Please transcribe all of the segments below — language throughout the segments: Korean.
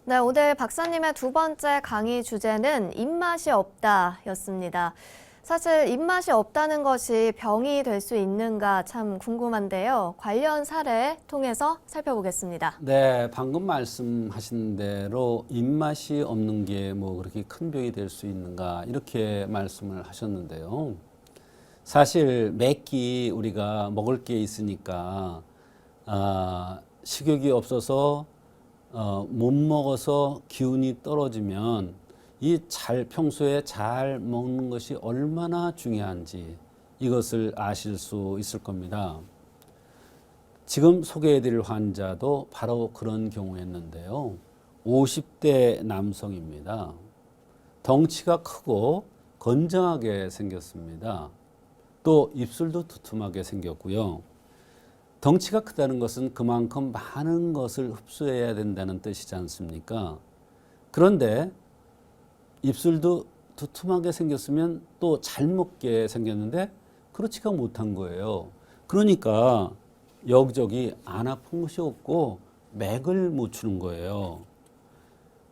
네, 오늘 박사님의 두 번째 강의 주제는 입맛이 없다였습니다. 사실 입맛이 없다는 것이 병이 될 수 있는가 참 궁금한데요. 관련 사례 통해서 살펴보겠습니다. 네, 방금 말씀하신 대로 입맛이 없는 게 뭐 그렇게 큰 병이 될 수 있는가 이렇게 말씀을 하셨는데요. 사실 매끼 우리가 먹을 게 있으니까 식욕이 없어서 못 먹어서 기운이 떨어지면 평소에 잘 먹는 것이 얼마나 중요한지 이것을 아실 수 있을 겁니다. 지금 소개해드릴 환자도 바로 그런 경우였는데요. 50대 남성입니다. 덩치가 크고 건장하게 생겼습니다. 또 입술도 두툼하게 생겼고요. 덩치가 크다는 것은 그만큼 많은 것을 흡수해야 된다는 뜻이지 않습니까? 그런데 입술도 두툼하게 생겼으면 또 잘 먹게 생겼는데 그렇지가 못한 거예요. 그러니까 여기저기 안 아픈 곳이 없고 맥을 못 추는 거예요.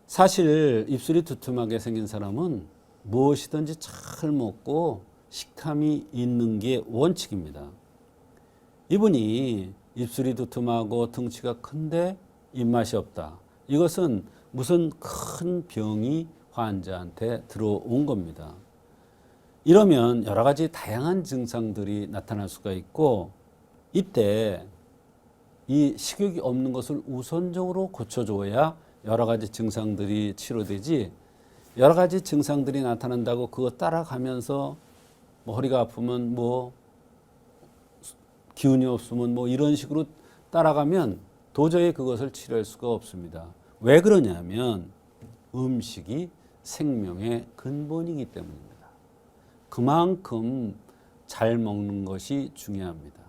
사실 입술이 두툼하게 생긴 사람은 무엇이든지 잘 먹고 식탐이 있는 게 원칙입니다. 이분이 입술이 두툼하고 덩치가 큰데 입맛이 없다. 이것은 무슨 큰 병이 환자한테 들어온 겁니다. 이러면 여러 가지 다양한 증상들이 나타날 수가 있고 이때 이 식욕이 없는 것을 우선적으로 고쳐줘야 여러 가지 증상들이 치료되지 여러 가지 증상들이 나타난다고 그거 따라가면서 뭐 허리가 아프면 뭐 기운이 없으면 뭐 이런 식으로 따라가면 도저히 그것을 치료할 수가 없습니다. 왜 그러냐면 음식이 생명의 근본이기 때문입니다. 그만큼 잘 먹는 것이 중요합니다.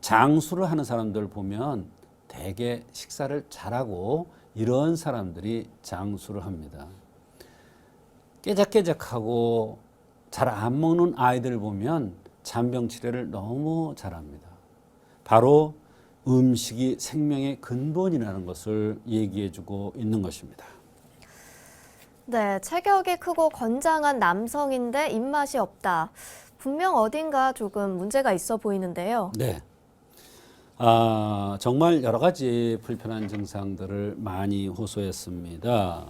장수를 하는 사람들 보면 대개 식사를 잘하고 이런 사람들이 장수를 합니다. 깨작깨작하고 잘 안 먹는 아이들 보면 잔병 치레를 너무 잘합니다. 바로 음식이 생명의 근본이라는 것을 얘기해주고 있는 것입니다. 네, 체격이 크고 건장한 남성인데 입맛이 없다. 분명 어딘가 조금 문제가 있어 보이는데요. 네. 정말 여러 가지 불편한 증상들을 많이 호소했습니다.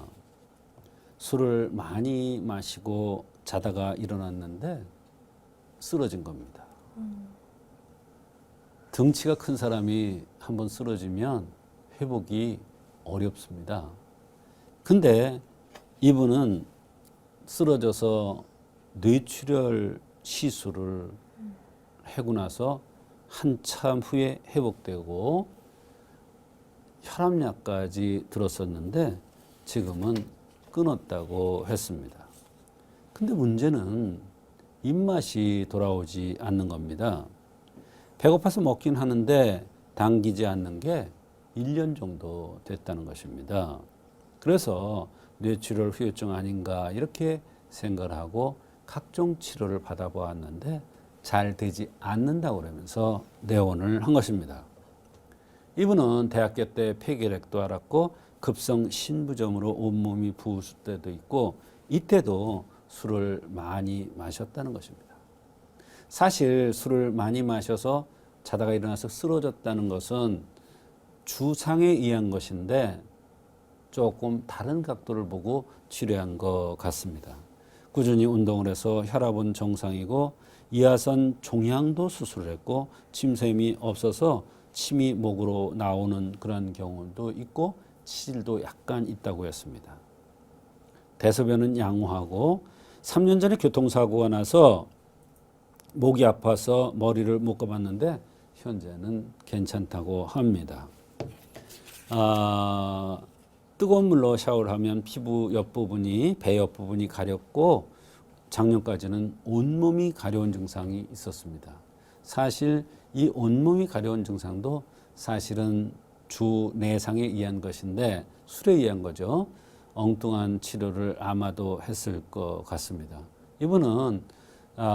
술을 많이 마시고 자다가 일어났는데 쓰러진 겁니다. 덩치가 큰 사람이 한번 쓰러지면 회복이 어렵습니다. 근데 이분은 쓰러져서 뇌출혈 시술을 하고 나서 한참 후에 회복되고 혈압약까지 들었었는데 지금은 끊었다고 했습니다. 근데 문제는 입맛이 돌아오지 않는 겁니다. 배고파서 먹긴 하는데 당기지 않는 게 1년 정도 됐다는 것입니다. 그래서 뇌출혈 후유증 아닌가 이렇게 생각을 하고 각종 치료를 받아보았는데 잘 되지 않는다고 그러면서 내원을 한 것입니다. 이분은 대학교 때 폐결핵도 앓았고 급성 신부점으로 온몸이 부을 때도 있고 이때도 술을 많이 마셨다는 것입니다. 사실 술을 많이 마셔서 자다가 일어나서 쓰러졌다는 것은 주상에 의한 것인데 조금 다른 각도를 보고 치료한 것 같습니다. 꾸준히 운동을 해서 혈압은 정상이고 이하선 종양도 수술을 했고 침샘이 없어서 침이 목으로 나오는 그런 경우도 있고 치질도 약간 있다고 했습니다. 대소변은 양호하고 3년 전에 교통사고가 나서 목이 아파서 머리를 묶어봤는데 현재는 괜찮다고 합니다. 뜨거운 물로 샤워를 하면 피부 옆부분이 배 옆부분이 가렵고 작년까지는 온몸이 가려운 증상이 있었습니다. 사실 이 온몸이 가려운 증상도 사실은 주 내상에 의한 것인데 술에 의한 거죠. 엉뚱한 치료를 아마도 했을 것 같습니다. 이분은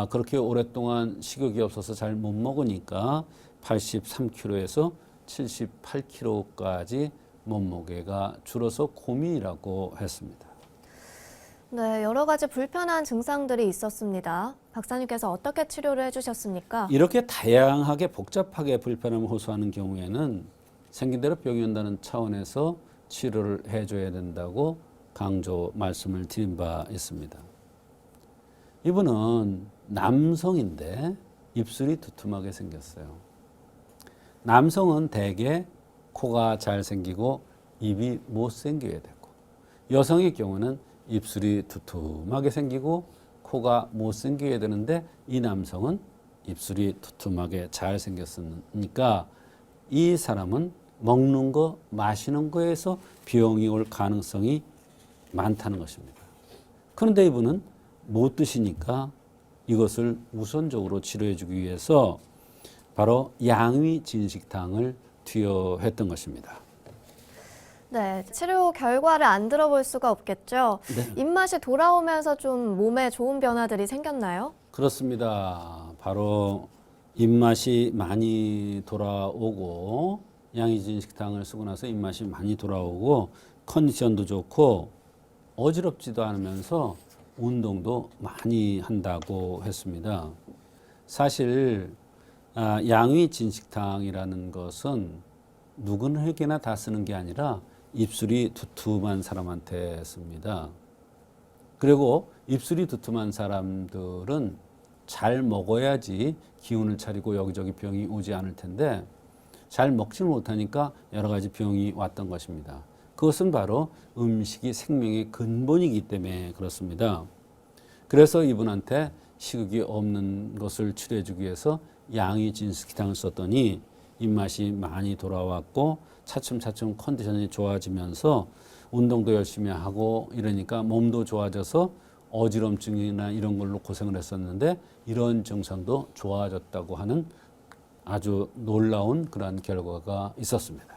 그렇게 오랫동안 식욕이 없어서 잘 못 먹으니까 83kg에서 78kg까지 몸무게가 줄어서 고민이라고 했습니다. 네, 여러 가지 불편한 증상들이 있었습니다. 박사님께서 어떻게 치료를 해주셨습니까? 이렇게 다양하게 복잡하게 불편함을 호소하는 경우에는 생긴 대로 병이 온다는 차원에서 치료를 해줘야 된다고 강조 말씀을 드린 바 있습니다. 이분은 남성인데 입술이 두툼하게 생겼어요. 남성은 대개 코가 잘 생기고 입이 못 생겨야 되고, 여성의 경우는 입술이 두툼하게 생기고 코가 못 생겨야 되는데 이 남성은 입술이 두툼하게 잘 생겼으니까 이 사람은 먹는 거, 마시는 거에서 병이 올 가능성이 많다는 것입니다. 그런데 이분은 못 드시니까 이것을 우선적으로 치료해 주기 위해서 바로 양위 진식탕을 투여했던 것입니다. 네, 치료 결과를 안 들어볼 수가 없겠죠. 네. 입맛이 돌아오면서 좀 몸에 좋은 변화들이 생겼나요? 그렇습니다. 바로 입맛이 많이 돌아오고 양이진 식당을 쓰고 나서 입맛이 많이 돌아오고 컨디션도 좋고 어지럽지도 않으면서 운동도 많이 한다고 했습니다. 사실 양위진식탕이라는 것은 누구에게나 다 쓰는 게 아니라 입술이 두툼한 사람한테 씁니다. 그리고 입술이 두툼한 사람들은 잘 먹어야지 기운을 차리고 여기저기 병이 오지 않을 텐데 잘 먹지를 못하니까 여러 가지 병이 왔던 것입니다. 그것은 바로 음식이 생명의 근본이기 때문에 그렇습니다. 그래서 이분한테 식욕이 없는 것을 치료해 주기 위해서 양위진식탕을 썼더니 입맛이 많이 돌아왔고 차츰차츰 컨디션이 좋아지면서 운동도 열심히 하고 이러니까 몸도 좋아져서 어지럼증이나 이런 걸로 고생을 했었는데 이런 증상도 좋아졌다고 하는 아주 놀라운 그러한 결과가 있었습니다.